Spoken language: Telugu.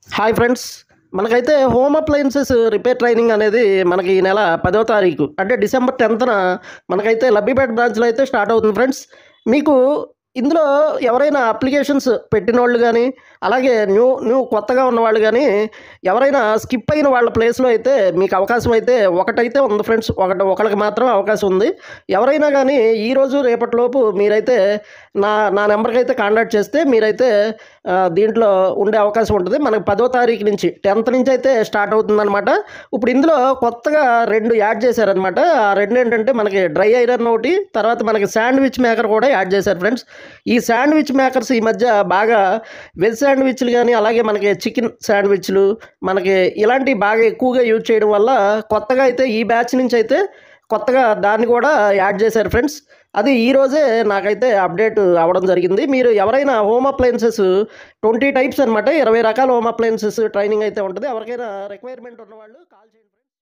Hi friends. మనకైతే హోమ్ అప్లయన్సెస్ రిపేర్ ట్రైనింగ్ అనేది మనకి ఈ నెల 10వ తారీఖు అంటే డిసెంబర్ 10న మనకైతే లబ్బిపేట బ్రాంచ్లో అయితే స్టార్ట్ అవుతుంది ఫ్రెండ్స్. మీకు ఇందులో ఎవరైనా అప్లికేషన్స్ పెట్టినోళ్ళు కానీ, అలాగే న్యూ న్యూ కొత్తగా ఉన్నవాళ్ళు కానీ, ఎవరైనా స్కిప్ అయిన వాళ్ళ ప్లేస్లో అయితే మీకు అవకాశం అయితే ఒకటైతే ఉంది ఫ్రెండ్స్. ఒకళ్ళకి మాత్రం అవకాశం ఉంది. ఎవరైనా కానీ ఈరోజు రేపటిలోపు మీరైతే నా నా నెంబర్కి అయితే కాంటాక్ట్ చేస్తే మీరైతే దీంట్లో ఉండే అవకాశం ఉంటుంది. మనకు 10వ తారీఖు నుంచి 10th నుంచి అయితే స్టార్ట్ అవుతుందన్నమాట. ఇప్పుడు ఇందులో కొత్తగా 2 యాడ్ చేశారనమాట. ఆ 2 ఏంటంటే మనకి డ్రై ఐరన్ ఒకటి, తర్వాత మనకి శాండ్విచ్ మేకర్ కూడా యాడ్ చేశారు ఫ్రెండ్స్. ఈ శాండ్విచ్ మేకర్స్ ఈ మధ్య బాగా వెజ్ శాండ్విచ్లు కానీ, అలాగే మనకి చికెన్ శాండ్విచ్లు మనకి ఇలాంటివి బాగా ఎక్కువగా యూజ్ చేయడం వల్ల కొత్తగా అయితే ఈ బ్యాచ్ నుంచి అయితే కొత్తగా దాన్ని కూడా యాడ్ చేశారు ఫ్రెండ్స్. అది ఈరోజే నాకైతే అప్డేట్ అవ్వడం జరిగింది. మీరు ఎవరైనా హోమ్ అప్లయన్సెస్ 20 టైప్స్ అనమాట, 20 రకాల హోమ్ అప్లయన్సెస్ ట్రైనింగ్ అయితే ఉంటుంది. ఎవరికైనా రిక్వైర్మెంట్ ఉన్నవాళ్ళు కాల్ చేయండి.